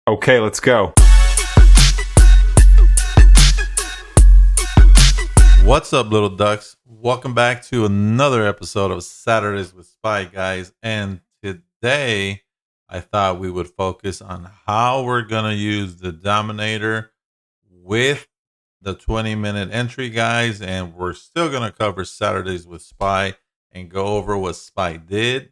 Okay, let's go. What's up, little ducks? Welcome back to another episode of Saturdays with Spy, guys. And today I thought we would focus on how we're going to use the Dominator with the 20-minute entry, guys. And we're still going to cover Saturdays with Spy and go over what Spy did,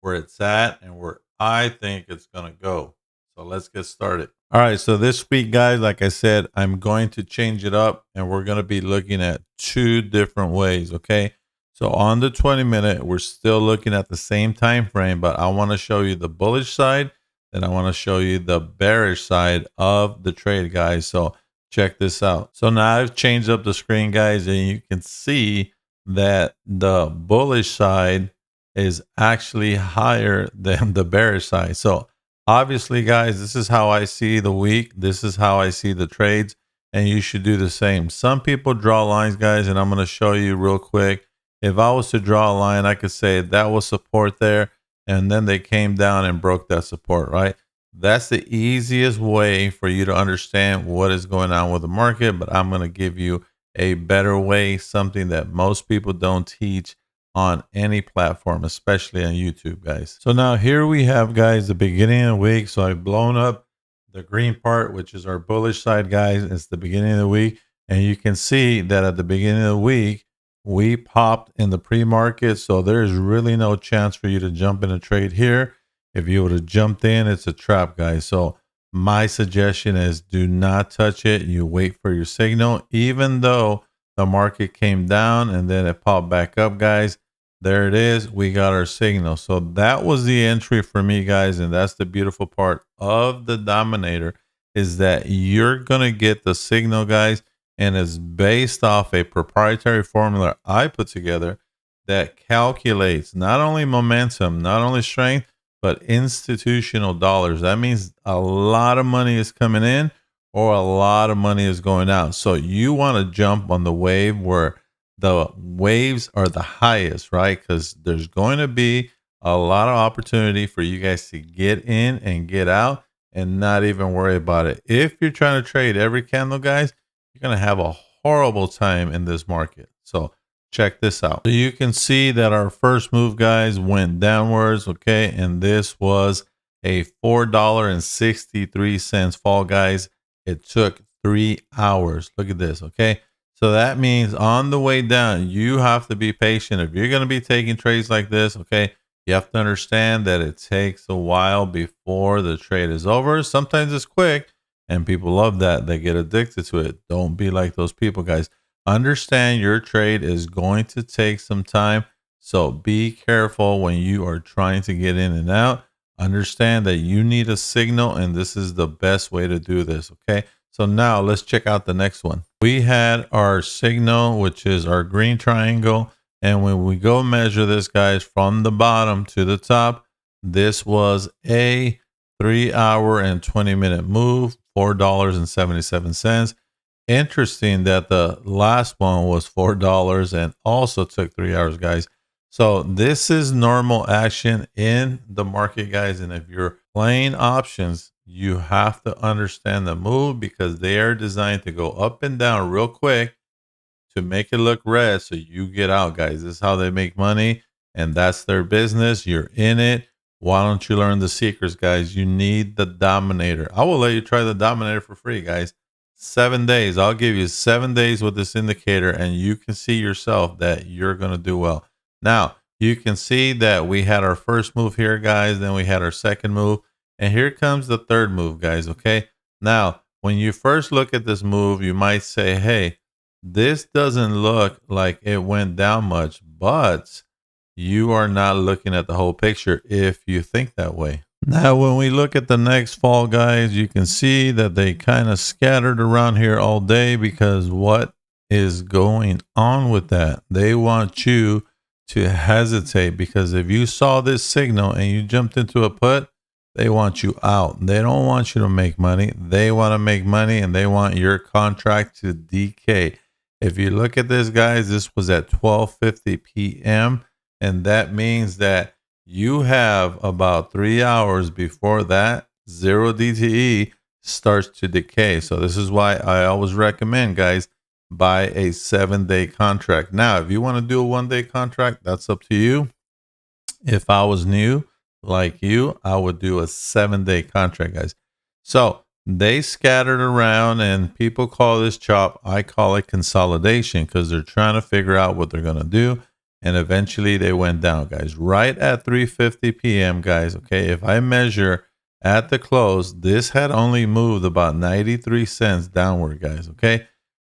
where it's at, and where I think it's going to go. So let's get started. All right. So this week, guys, like I said, I'm going to change it up and we're going to be looking at two different ways. Okay. So on the 20-minute, we're still looking at the same time frame, but I want to show you the bullish side. Then I want to show you the bearish side of the trade, guys. So check this out. So now I've changed up the screen, guys, and you can see that the bullish side is actually higher than the bearish side. So obviously, guys, this is how I see the week. This is how I see the trades, and you should do the same. Some people draw lines, guys, and I'm going to show you real quick. If I was to draw a line, I could say that was support there, and then they came down and broke that support, right? That's the easiest way for you to understand what is going on with the market, but I'm going to give you a better way, something that most people don't teach on any platform, especially on YouTube, guys. So now here we have, guys, the beginning of the week. So I've blown up the green part, which is our bullish side, guys. It's the beginning of the week. And you can see that at the beginning of the week, we popped in the pre-market. So there's really no chance for you to jump in a trade here. If you would have jumped in, it's a trap, guys. So my suggestion is do not touch it. You wait for your signal, even though the market came down and then it popped back up, guys. There it is. We got our signal. So that was the entry for me, guys. And that's the beautiful part of the Dominator, is that you're going to get the signal, guys. And it's based off a proprietary formula I put together that calculates not only momentum, not only strength, but institutional dollars. That means a lot of money is coming in or a lot of money is going out. So you want to jump on the wave where the waves are the highest, right? Because there's going to be a lot of opportunity for you guys to get in and get out and not even worry about it. If you're trying to trade every candle, guys, you're going to have a horrible time in this market. So check this out. So you can see that our first move, guys, went downwards, okay? And this was a $4.63 fall, guys. It took 3 hours. Look at this, okay? So that means on the way down, you have to be patient. If you're going to be taking trades like this, okay, you have to understand that it takes a while before the trade is over. Sometimes it's quick, and people love that. They get addicted to it. Don't be like those people, guys. Understand your trade is going to take some time. So be careful when you are trying to get in and out. Understand that you need a signal, and this is the best way to do this, okay? So now let's check out the next one. We had our signal, which is our green triangle. And when we go measure this, guys, from the bottom to the top, this was a 3 hour and 20-minute move, $4.77. Interesting that the last one was $4 and also took 3 hours, guys. So this is normal action in the market, guys. And if you're playing options, you have to understand the move because they are designed to go up and down real quick to make it look red so you get out, guys. This is how they make money, and that's their business. You're in it. Why don't you learn the secrets, guys? You need the Dominator. I will let you try the Dominator for free, guys. 7 days. I'll give you 7 days with this indicator, and you can see yourself that you're going to do well. Now, you can see that we had our first move here, guys. Then we had our second move. And here comes the third move, guys, okay? Now, when you first look at this move, you might say, hey, this doesn't look like it went down much, but you are not looking at the whole picture if you think that way. Now, when we look at the next fall, guys, you can see that they kind of scattered around here all day because what is going on with that? They want you to hesitate because if you saw this signal and you jumped into a put, they want you out. They don't want you to make money. They want to make money and they want your contract to decay. If you look at this, guys, this was at 12:50 p.m. And that means that you have about 3 hours before that zero DTE starts to decay. So this is why I always recommend, guys, buy a 7-day contract. Now, if you want to do a 1-day contract, that's up to you. If I was new like you, I would do a 7-day contract, guys. So they scattered around, and people call this chop. I call it consolidation, because they're trying to figure out what they're going to do. And eventually they went down, guys, right at 3:50 p.m., guys. Okay, if I measure at the close, this had only moved about 93 cents downward, guys. Okay,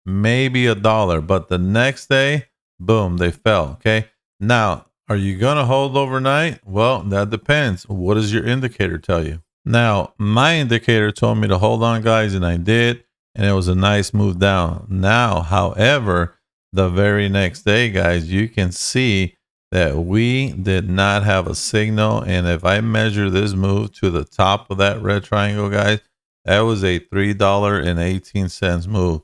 maybe $1, but the next day, boom, they fell. Okay, now, are you going to hold overnight? Well, that depends. What does your indicator tell you? Now, my indicator told me to hold on, guys, and I did, and it was a nice move down. Now, however, the very next day, guys, you can see that we did not have a signal. And if I measure this move to the top of that red triangle, guys, that was a $3.18 move.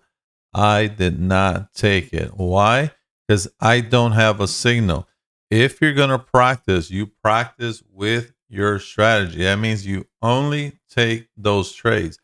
I did not take it. Why? Because I don't have a signal. If you're going to practice, you practice with your strategy. That means you only take those trades.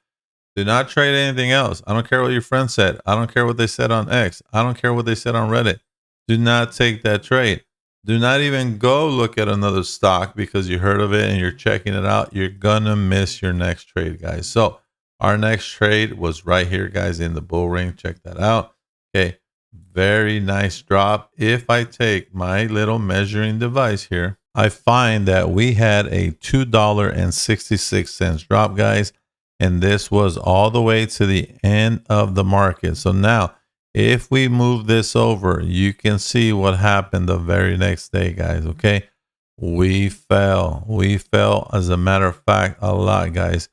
Do not trade anything else. I don't care what your friend said. I don't care what they said on X. I don't care what they said on Reddit. Do not take that trade. Do not even go look at another stock because you heard of it and you're checking it out. You're going to miss your next trade, guys. So our next trade was right here, guys, in the bull ring. Check that out. Okay. Very nice drop. If I take my little measuring device here, I find that we had a $2.66 drop, guys. And this was all the way to the end of the market. So now, if we move this over, you can see what happened the very next day, guys. Okay. We fell. We fell, as a matter of fact, a lot, guys.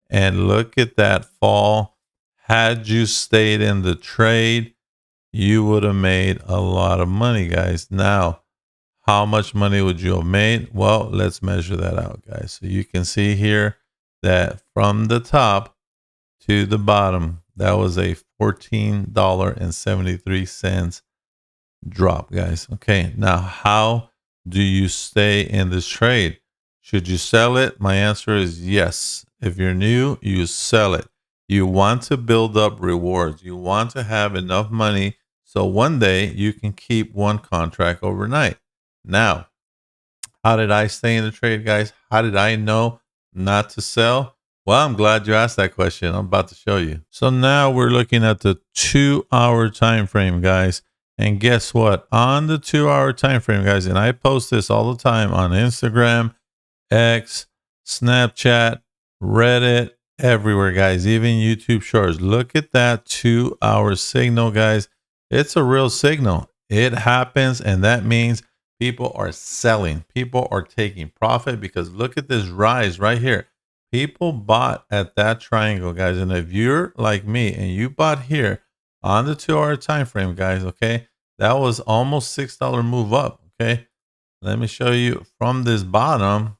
And look at that fall. Had you stayed in the trade, you would have made a lot of money, guys. Now, how much money would you have made? Well, let's measure that out, guys. So you can see here that from the top to the bottom, that was a $14.73 drop, guys. Okay, now how do you stay in this trade? Should you sell it? My answer is yes. If you're new, you sell it. You want to build up rewards. You want to have enough money so one day you can keep one contract overnight. Now, how did I stay in the trade, guys? How did I know not to sell? Well, I'm glad you asked that question. I'm about to show you. So now we're looking at the 2-hour time frame, guys. And guess what? On the 2-hour time frame, guys, and I post this all the time on Instagram, X, Snapchat, Reddit, everywhere, guys, even YouTube Shorts. Look at that 2-hour signal, guys. It's a real signal. It happens, and that means people are selling. People are taking profit, because look at this rise right here. People bought at that triangle, guys. And if you're like me and you bought here on the 2-hour time frame, guys, okay, that was almost $6 move up. Okay, let me show you from this bottom.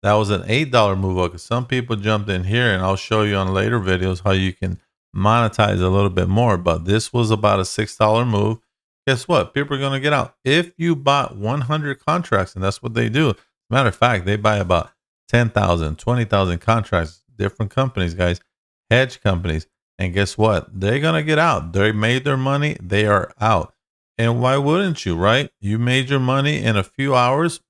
That was an $8 move up, because some people jumped in here, and I'll show you on later videos how you can monetize a little bit more. But this was about a $6 move. Guess what? People are going to get out. If you bought 100 contracts, and that's what they do. Matter of fact, they buy about 10,000, 20,000 contracts, different companies, guys, hedge companies. And guess what? They're going to get out. They made their money. They are out. And why wouldn't you, right? You made your money in a few hours.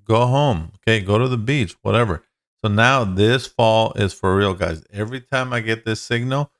Go home. Okay. Go to the beach, whatever. So now this fall is for real, guys. Every time I get this signal,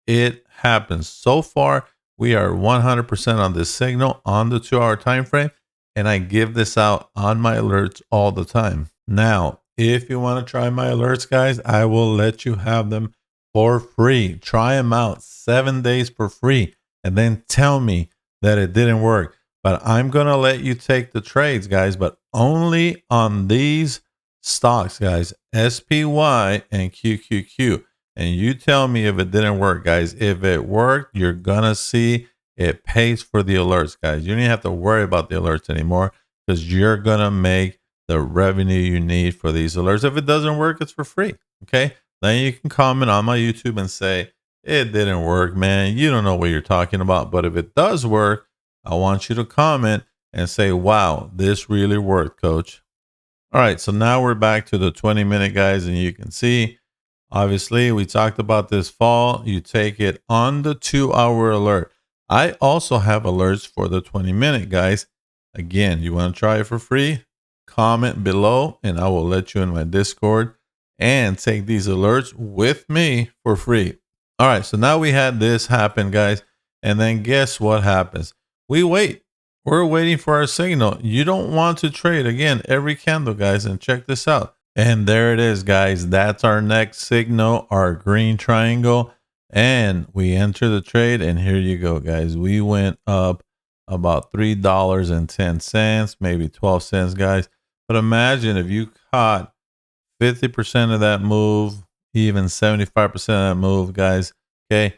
it happens. So far, we are 100% on this signal on the 2-hour time frame. And I give this out on my alerts all the time. Now, if you want to try my alerts, guys, I will let you have them for free. Try them out 7 days for free, and then tell me that it didn't work. But I'm going to let you take the trades, guys, but only on these stocks, guys, SPY and QQQ. And you tell me if it didn't work, guys. If it worked, you're going to see it pays for the alerts, guys. You don't even have to worry about the alerts anymore, because you're going to make the revenue you need for these alerts. If it doesn't work, it's for free. Okay. Then you can comment on my YouTube and say, it didn't work, man. You don't know what you're talking about. But if it does work, I want you to comment and say, wow, this really worked, coach. All right. So now we're back to the 20-minute, guys. And you can see Obviously, we talked about this fall. You take it on the 2-hour alert. I also have alerts for the 20-minute, guys. Again, you want to try it for free? Comment below and I will let you in my Discord and take these alerts with me for free. All right, so now we had this happen, guys. And then guess what happens? We wait. We're waiting for our signal. You don't want to trade again every candle, guys. And check this out. And there it is, guys. That's our next signal, our green triangle. And we enter the trade. And here you go, guys. We went up about $3.10, maybe 12 cents, guys. But imagine if you caught 50% of that move, even 75% of that move, guys. Okay.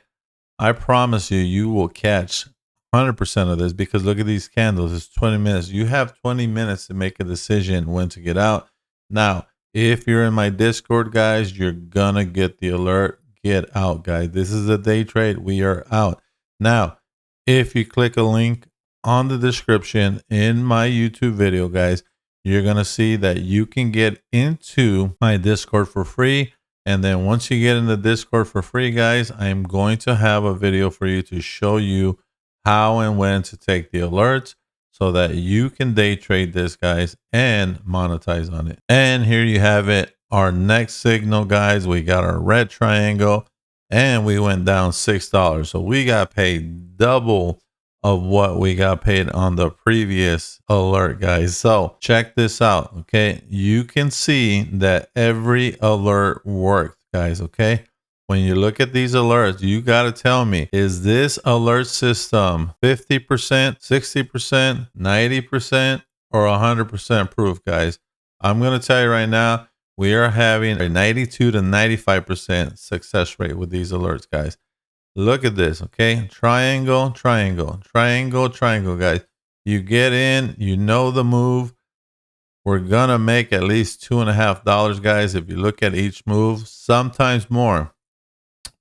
I promise you, you will catch 100% of this because look at these candles. It's 20 minutes. You have 20 minutes to make a decision when to get out. Now, if you're in my Discord, guys, you're going to get the alert. Get out, guys. This is a day trade. We are out. Now, if you click a link on the description in my YouTube video, guys, you're going to see that you can get into my Discord for free. And then once you get in the Discord for free, guys, I am going to have a video for you to show you how and when to take the alerts so that you can day trade this, guys, and monetize on it. And here you have it. Our next signal, guys, we got our red triangle and we went down $6. So we got paid double of what we got paid on the previous alert, guys. So check this out. Okay. You can see that every alert worked, guys. Okay. When you look at these alerts, you got to tell me, is this alert system 50%, 60%, 90%, or 100% proof, guys? I'm going to tell you right now, we are having a 92 to 95% success rate with these alerts, guys. Look at this, okay? Triangle, triangle, triangle, triangle, guys. You get in, you know the move. We're going to make at least $2.50, guys, if you look at each move, sometimes more.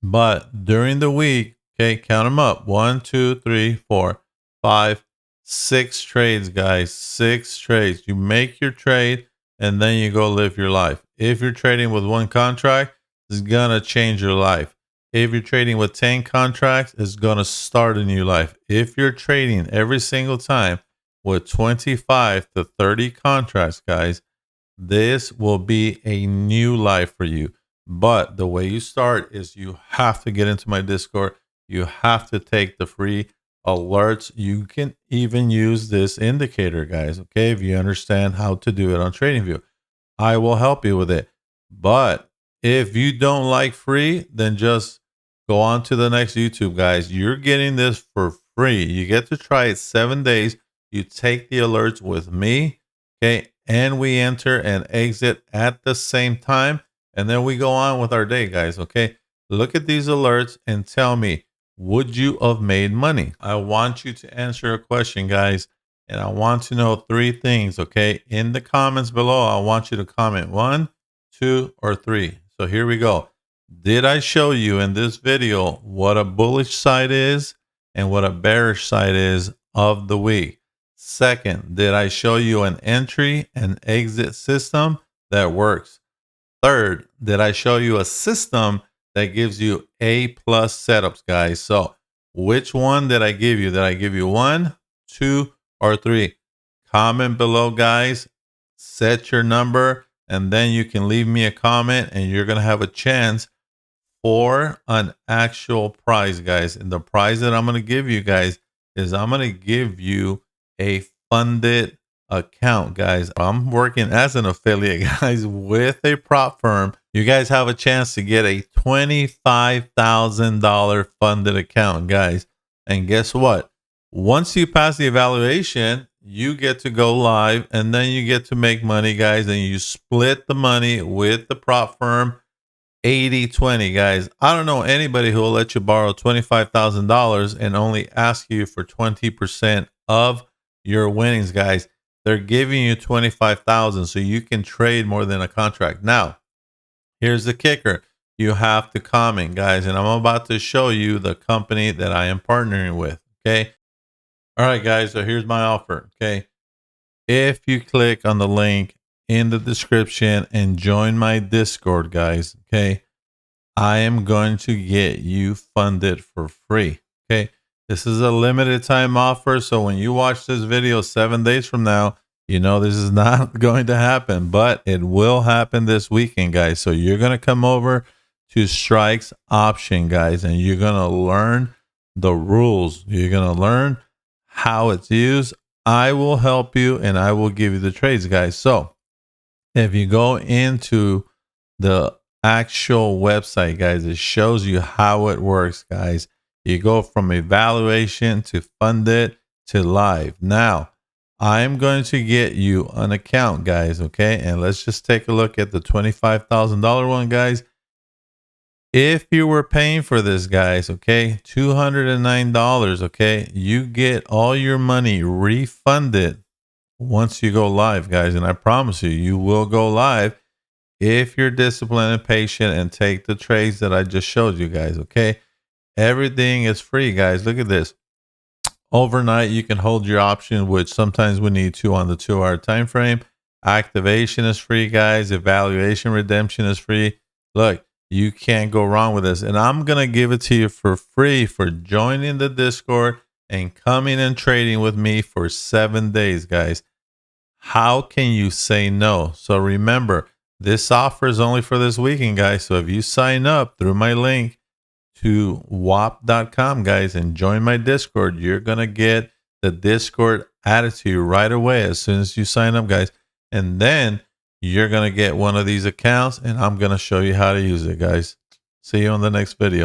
But during the week, okay, count them up. 1, 2, 3, 4, 5, 6 trades, guys. 6 trades. You make your trade and then you go live your life. If you're trading with one contract, it's going to change your life. If you're trading with 10 contracts, it's going to start a new life. If you're trading every single time with 25 to 30 contracts, guys, this will be a new life for you. But the way you start is you have to get into my Discord. You have to take the free alerts. You can even use this indicator, guys. Okay. If you understand how to do it on TradingView, I will help you with it. But if you don't like free, then just go on to the next YouTube, guys. You're getting this for free. You get to try it 7 days. You take the alerts with me. Okay. And we enter and exit at the same time. And then we go on with our day, guys. Okay. Look at these alerts and tell me, would you have made money? I want you to answer a question, guys. And I want to know 3 things. Okay. In the comments below, I want you to comment 1, 2, or 3. So here we go. Did I show you in this video what a bullish side is and what a bearish side is of the week? Second, did I show you an entry and exit system that works? Third, did I show you a system that gives you A+ setups, guys? So which one did I give you? Did I give you 1, 2, or 3? Comment below, guys. Set your number, and then you can leave me a comment, and you're going to have a chance for an actual prize, guys. And the prize that I'm going to give you, guys, is I'm going to give you a funded account, guys. I'm working as an affiliate, guys, with a prop firm. You guys have a chance to get a $25,000 funded account, guys. And guess what? Once you pass the evaluation, you get to go live and then you get to make money, guys. And you split the money with the prop firm 80-20, guys. I don't know anybody who will let you borrow $25,000 and only ask you for 20% of your winnings, guys. They're giving you $25,000 so you can trade more than a contract. Now, here's the kicker. You have to comment, guys, and I'm about to show you the company that I am partnering with, okay? All right, guys, so here's my offer, okay? If you click on the link in the description and join my Discord, guys, okay, I am going to get you funded for free. Okay. This is a limited time offer. So when you watch this video 7 days from now, you know this is not going to happen, but it will happen this weekend, guys. So you're going to come over to Strix option, guys, and you're going to learn the rules. You're going to learn how it's used. I will help you and I will give you the trades, guys. So if you go into the actual website, guys, it shows you how it works, guys. You go from evaluation to funded to live. Now, I'm going to get you an account, guys, okay? And let's just take a look at the $25,000 one, guys. If you were paying for this, guys, okay, $209, okay, you get all your money refunded once you go live, guys. And I promise you, you will go live if you're disciplined and patient and take the trades that I just showed you, guys, okay? Everything is free, guys. Look at this. Overnight, you can hold your option, which sometimes we need to on the 2-hour time frame. Activation is free, guys. Evaluation redemption is free. Look, you can't go wrong with this. And I'm going to give it to you for free for joining the Discord and coming and trading with me for 7 days, guys. How can you say no? So remember, this offer is only for this weekend, guys. So if you sign up through my link to wap.com, guys, and join my Discord, you're going to get the Discord added to you right away as soon as you sign up, guys. And then you're going to get one of these accounts, and I'm going to show you how to use it, guys. See you on the next video.